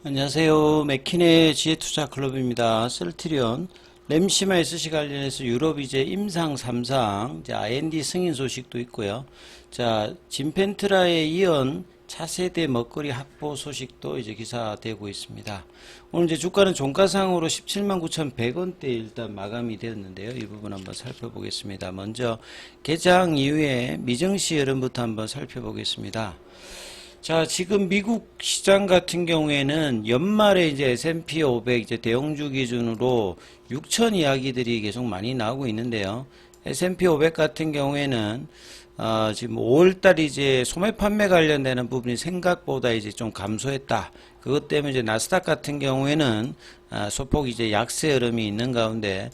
안녕하세요. 맥킨의 지혜투자클럽입니다. 셀트리온 램시마 SC 관련해서 유럽 이제 임상 3상 이제 R&D 승인 소식도 있고요. 자, 진펜트라에 이은 차세대 먹거리 확보 소식도 이제 기사되고 있습니다. 오늘 이제 주가는 종가상으로 179,100원대 일단 마감이 되었는데요. 이 부분 한번 살펴보겠습니다. 먼저 개장 이후에 미증시 흐름부터 한번 살펴보겠습니다. 자, 지금 미국 시장 같은 경우에는 연말에 이제 S&P 500 이제 대형주 기준으로 6천 이야기들이 계속 많이 나오고 있는데요. S&P 500 같은 경우에는 지금 5월달 이제 소매 판매 관련되는 부분이 생각보다 이제 좀 감소했다. 그것 때문에 이제 나스닥 같은 경우에는 소폭 이제 약세 흐름이 있는 가운데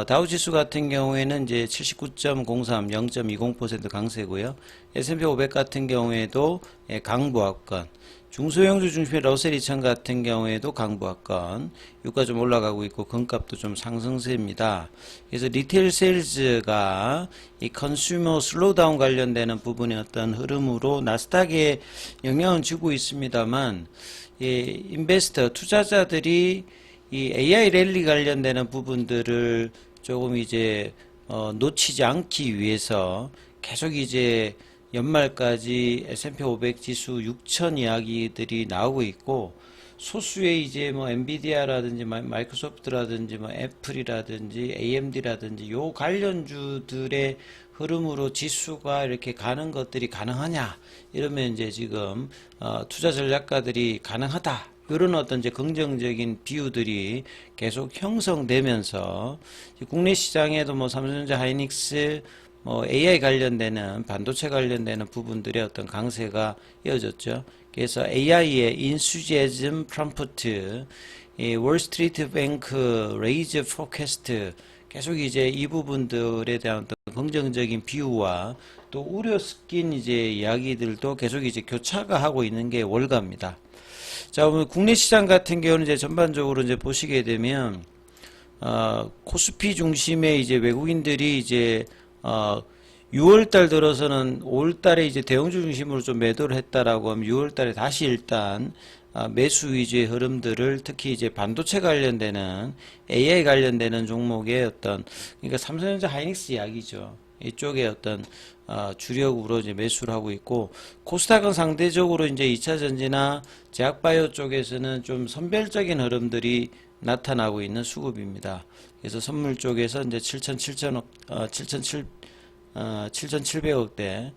다우지수 같은 경우에는 이제 79.03, 0.20% 강세고요. S&P 500 같은 경우에도 강보합권, 중소형주 중심의 러셀 2000 같은 경우에도 강보합권, 유가 좀 올라가고 있고 금값도 좀 상승세입니다. 그래서 리테일 세일즈가 이 컨슈머 슬로우다운 관련되는 부분의 어떤 흐름으로 나스닥에 영향을 주고 있습니다만, 인베스터 투자자들이 이 AI 랠리 관련되는 부분들을 조금 이제 놓치지 않기 위해서 계속 이제 연말까지 S&P 500 지수 6천 이야기들이 나오고 있고, 소수의 이제 뭐 엔비디아라든지 마이크로소프트라든지 뭐 애플이라든지 AMD라든지 요 관련주들의 흐름으로 지수가 이렇게 가는 것들이 가능하냐, 이러면 이제 지금 투자 전략가들이 가능하다, 이런 어떤 이제 긍정적인 비유들이 계속 형성되면서 국내 시장에도 뭐 삼성전자, 하이닉스, 뭐 AI 관련되는 반도체 관련되는 부분들의 어떤 강세가 이어졌죠. 그래서 AI의 인수제즘 프롬프트, 월스트리트 뱅크 레이즈 포캐스트, 계속 이제 이 부분들에 대한 어떤 긍정적인 비유와 또 우려 섞인 이제 이야기들도 계속 이제 교차가 하고 있는 게 월가입니다. 자, 오늘 국내 시장 같은 경우는 이제 전반적으로 이제 보시게 되면, 코스피 중심의 이제 외국인들이 이제, 6월달 들어서는 5월달에 이제 대형주 중심으로 좀 매도를 했다라고 하면 6월달에 다시 일단, 매수 위주의 흐름들을 특히 이제 반도체 관련되는 AI 관련되는 종목의 어떤, 그러니까 삼성전자 하이닉스 이야기죠. 이쪽에 어떤 주력으로 이제 매수를 하고 있고, 코스닥은 상대적으로 이제 2차 전지나 제약바이오 쪽에서는 좀 선별적인 흐름들이 나타나고 있는 수급입니다. 그래서 선물 쪽에서 이제 7,700억대.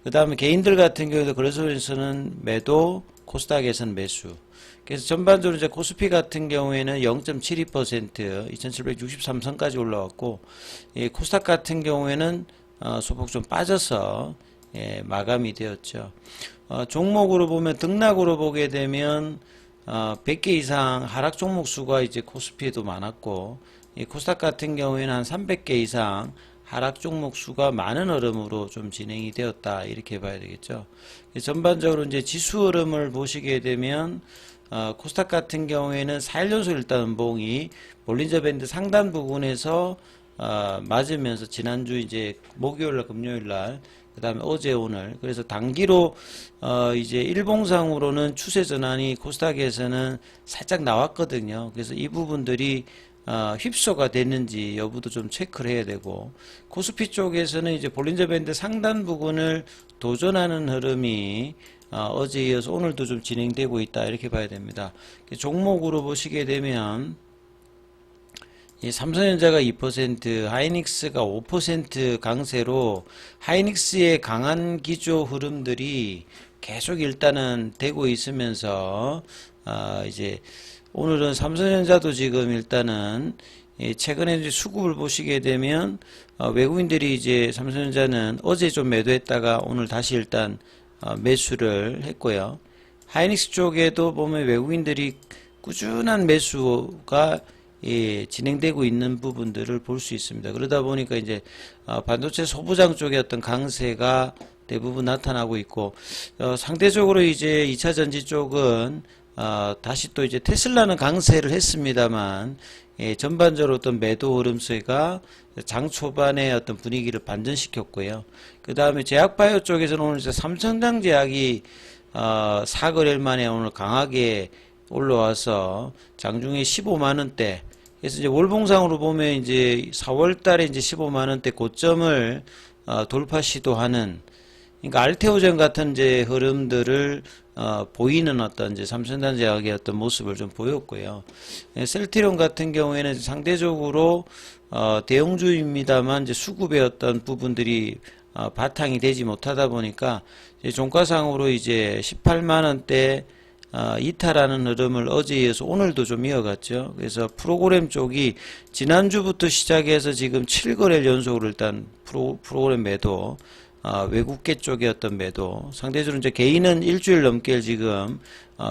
그 다음에 개인들 같은 경우도 거래소에서는 매도, 코스닥에서는 매수. 그래서 전반적으로 이제 코스피 같은 경우에는 0.72%, 2763선까지 올라왔고, 코스닥 같은 경우에는 소폭 좀 빠져서 마감이 되었죠. 종목으로 보면 등락으로 보게 되면 100개 이상 하락 종목 수가 이제 코스피에도 많았고, 코스닥 같은 경우에는 한 300개 이상 하락 종목 수가 많은 흐름으로 좀 진행이 되었다, 이렇게 봐야 되겠죠. 전반적으로 이제 지수 흐름을 보시게 되면 코스닥 같은 경우에는 4일연속 일단 음봉이 볼린저 밴드 상단 부분에서 맞으면서 지난주 이제 목요일날, 금요일날, 그 다음에 어제, 오늘, 그래서 단기로 이제 일봉상으로는 추세 전환이 코스닥에서는 살짝 나왔거든요. 그래서 이 부분들이 휩소가 됐는지 여부도 좀 체크를 해야 되고, 코스피 쪽에서는 이제 볼린저 밴드 상단 부분을 도전하는 흐름이 어제 이어서 오늘도 좀 진행되고 있다, 이렇게 봐야 됩니다. 종목으로 보시게 되면 삼성전자가 2%, 하이닉스가 5% 강세로, 하이닉스의 강한 기조 흐름들이 계속 일단은 되고 있으면서 이제 오늘은 삼성전자도 지금 일단은 최근에 이제 수급을 보시게 되면 외국인들이 이제 삼성전자는 어제 좀 매도했다가 오늘 다시 일단 매수를 했고요. 하이닉스 쪽에도 보면 외국인들이 꾸준한 매수가 진행되고 있는 부분들을 볼 수 있습니다. 그러다 보니까 이제 반도체 소부장 쪽의 어떤 강세가 대부분 나타나고 있고, 상대적으로 이제 2차 전지 쪽은 다시 또 이제 테슬라는 강세를 했습니다만, 전반적으로 어떤 매도 흐름세가 장 초반에 어떤 분위기를 반전시켰고요. 그 다음에 제약바이오 쪽에서는 오늘 이제 삼성장 제약이 사거래일 만에 오늘 강하게 올라와서 장중에 15만원대. 그래서 이제 월봉상으로 보면 이제 4월 달에 이제 15만원대 고점을 돌파 시도하는, 그러니까 알테오젠 같은 이제 흐름들을 보이는 어떤 이제 삼성전자의 어떤 모습을 좀 보였고요. 셀트리온 같은 경우에는 상대적으로 대형주입니다만 이제 수급의 어떤 부분들이 바탕이 되지 못하다 보니까 이제 종가상으로 이제 18만원대 이탈하는 흐름을 어제에 이어서 오늘도 좀 이어갔죠. 그래서 프로그램 쪽이 지난주부터 시작해서 지금 7거래일 연속으로 일단 프로그램 매도, 외국계 쪽의 어떤 매도, 상대적으로 이제 개인은 일주일 넘게 지금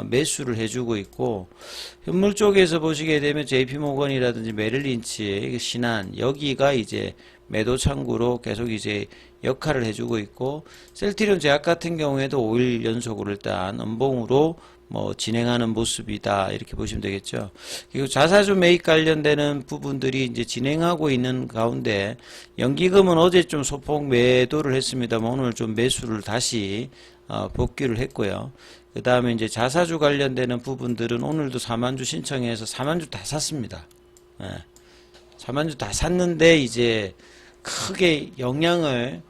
매수를 해주고 있고, 현물 쪽에서 보시게 되면 JP모건이라든지 메릴린치, 신한, 여기가 이제 매도 창구로 계속 이제 역할을 해주고 있고, 셀트리온 제약 같은 경우에도 5일 연속으로 일단 음봉으로 뭐 진행하는 모습이다, 이렇게 보시면 되겠죠. 그리고 자사주 매입 관련되는 부분들이 이제 진행하고 있는 가운데 연기금은 어제 좀 소폭 매도를 했습니다만 오늘 좀 매수를 다시 복귀를 했고요. 그 다음에 이제 자사주 관련되는 부분들은 오늘도 4만주 신청해서 4만주 다 샀습니다. 4만주 다 샀는데 이제 크게 영향을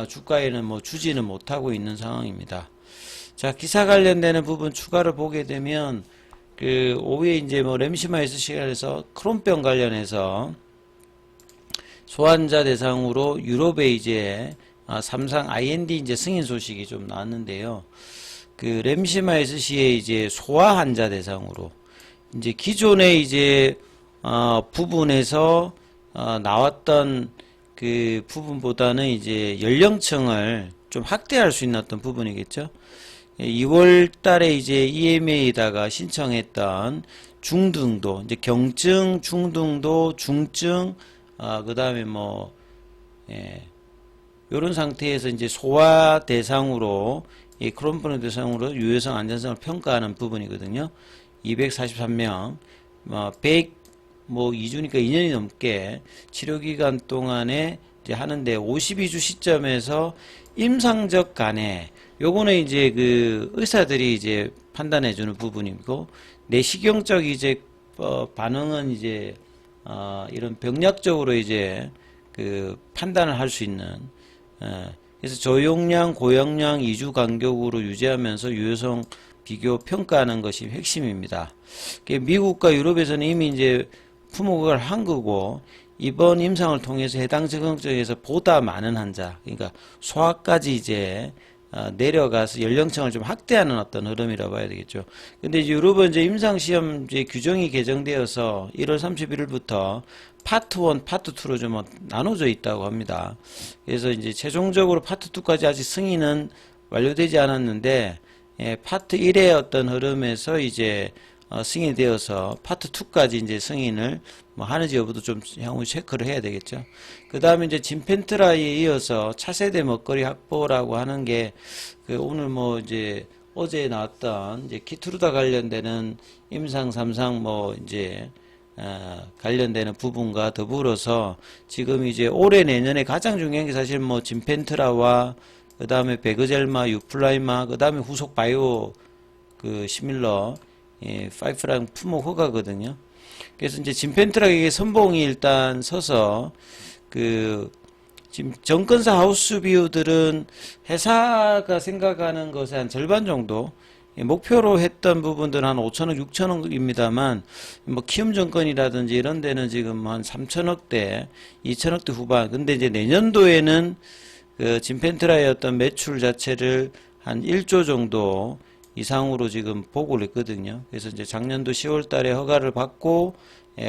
주가에는 뭐 주지는 못하고 있는 상황입니다. 자, 기사 관련되는 부분 추가로 보게 되면 그 오후에 이제 뭐 램시마이스 시간에서 크론병 관련해서 소환자 대상으로 유럽에 이제 삼상 IND 이제 승인 소식이 좀 나왔는데요. 그 램시마이스시에 이제 소아 환자 대상으로 이제 기존의 이제 부분에서 나왔던 그 부분보다는 이제 연령층을 좀 확대할 수 있는 어떤 부분이겠죠. 2월 달에 이제 EMA에다가 신청했던 중등도, 이제 경증, 중등도, 중증, 그 다음에 뭐, 요런 상태에서 이제 소아 대상으로, 이 크론병 대상으로 유효성, 안전성을 평가하는 부분이거든요. 243명, 100, 뭐 2주니까 2년이 넘게 치료기간 동안에 이제 하는데 52주 시점에서 임상적 간에 요거는 이제 그 의사들이 이제 판단해주는 부분이고 내시경적 이제 반응은 이제 이런 병약적으로 이제 그 판단을 할 수 있는 그래서 저용량, 고용량 2주 간격으로 유지하면서 유효성 비교 평가하는 것이 핵심입니다. 미국과 유럽에서는 이미 이제 품목을 한 거고 이번 임상을 통해서 해당 적응증에서 보다 많은 환자, 그러니까 소아까지 이제 내려가서 연령층을 좀 확대하는 어떤 흐름이라고 봐야 되겠죠. 근데 이제 유럽은 이제 임상시험 이제 규정이 개정되어서 1월 31일부터 파트 1, 파트 2로 좀 나눠져 있다고 합니다. 그래서 이제 최종적으로 파트 2까지 아직 승인은 완료되지 않았는데, 파트 1의 어떤 흐름에서 이제 승인이 되어서 파트 2까지 이제 승인을 뭐 하는지 여부도 좀 향후 체크를 해야 되겠죠. 그 다음에 이제 진펜트라에 이어서 차세대 먹거리 확보라고 하는 게 그 오늘 뭐 이제 어제 나왔던 이제 키트루다 관련되는 임상 3상 뭐 이제 관련되는 부분과 더불어서 지금 이제 올해 내년에 가장 중요한 게 사실 뭐 진펜트라와 그 다음에 베그젤마, 유플라이마, 그 다음에 후속 바이오 그 시밀러 파이프랑 품목 허가거든요. 그래서 이제 진펜트라에게 선봉이 일단 서서 그 지금 정권사 하우스 비유들은 회사가 생각하는 것의 한 절반 정도 목표로 했던 부분들은 한 5천억, 6천억입니다만 뭐 키움 정권이라든지 이런 데는 지금 한 3천억대, 2천억대 후반. 근데 이제 내년도에는 그 진펜트라의 어떤 매출 자체를 한 1조 정도 이상으로 지금 보고를 했거든요. 그래서 이제 작년도 10월 달에 허가를 받고,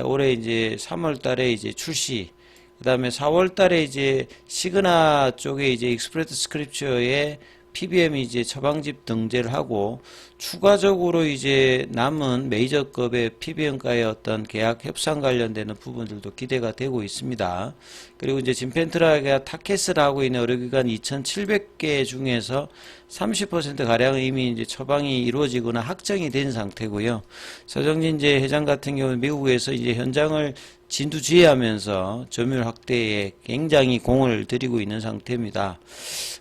올해 이제 3월 달에 이제 출시, 그 다음에 4월 달에 이제 시그나 쪽에 이제 익스프레스 스크립처에 PBM이 이제 처방집 등재를 하고, 추가적으로 이제 남은 메이저급의 PBM과의 어떤 계약 협상 관련되는 부분들도 기대가 되고 있습니다. 그리고 이제 진펜트라가 타켓을 하고 있는 의료기관 2,700개 중에서 30% 가량은 이미 이제 처방이 이루어지거나 확정이 된 상태고요. 서정진 이제 회장 같은 경우는 미국에서 이제 현장을 진두지휘하면서 점유율 확대에 굉장히 공을 들이고 있는 상태입니다.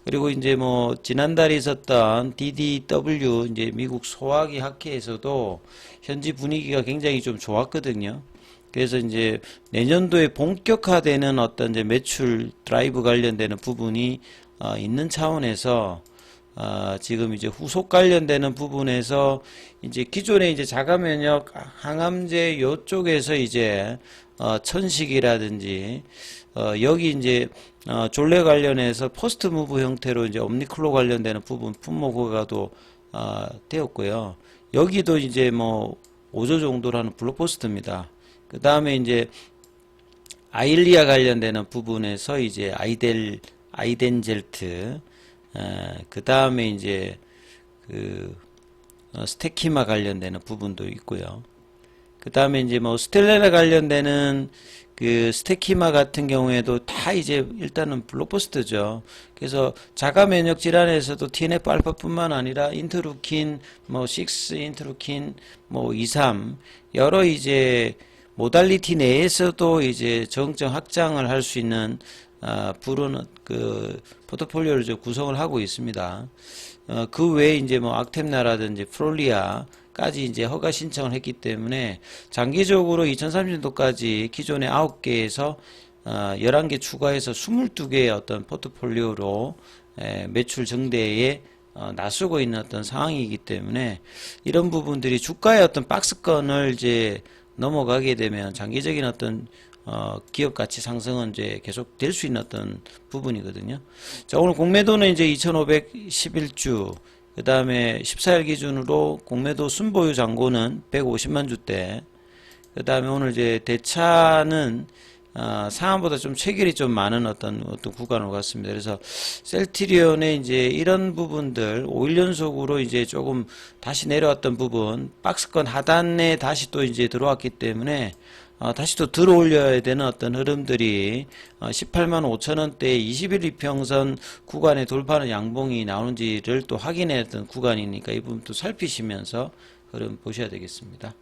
그리고 이제 뭐 지난달에 있었던 DDW 이제 미국 소화기 학회에서도 현지 분위기가 굉장히 좀 좋았거든요. 그래서 이제 내년도에 본격화되는 어떤 이제 매출 드라이브 관련되는 부분이 있는 차원에서 지금 이제 후속 관련되는 부분에서 이제 기존에 이제 자가면역 항암제 요쪽에서 이제 천식이라든지 여기 이제 졸내 관련해서 포스트 무브 형태로 이제 옴니클로 관련되는 부분 품목화도 되었고요. 여기도 이제 뭐 5조 정도라는 블록버스터입니다. 그 다음에 이제 아일리아 관련되는 부분에서 이제 아이덴젤트, 그 다음에 이제 그 스테키마 관련되는 부분도 있고요. 그 다음에 이제 뭐 스텔레라 관련되는 그 스테키마 같은 경우에도 다 이제 일단은 블록버스터죠. 그래서 자가 면역 질환에서도 TNF 알파뿐만 아니라 인터루킨 뭐 6, 인터루킨 뭐 2, 3 여러 이제 모달리티 내에서도 이제 정점 확장을 할 수 있는 부르는 그 포트폴리오를 좀 구성을 하고 있습니다. 그 외에 이제 뭐 악템나라든지 프롤리아까지 이제 허가 신청을 했기 때문에 장기적으로 2030년도까지 기존의 9개에서 11개 추가해서 22개의 어떤 포트폴리오로 매출 증대에 나서고 있는 어떤 상황이기 때문에 이런 부분들이 주가의 어떤 박스권을 이제 넘어가게 되면 장기적인 어떤 기업 가치 상승은 이제 계속 될 수 있는 어떤 부분이거든요. 자, 오늘 공매도는 이제 2511주, 그 다음에 14일 기준으로 공매도 순보유 잔고는 150만 주대, 그 다음에 오늘 이제 대차는 상한보다 좀 체결이 좀 많은 어떤 구간으로 갔습니다. 그래서 셀트리온의 이제 이런 부분들 5일 연속으로 이제 조금 다시 내려왔던 부분 박스권 하단에 다시 또 이제 들어왔기 때문에 다시 또 들어올려야 되는 어떤 흐름들이 18만 5천 원대 21 이평선 구간에 돌파하는 양봉이 나오는지를 또 확인해야 했던 구간이니까 이 부분 또 살피시면서 흐름 보셔야 되겠습니다.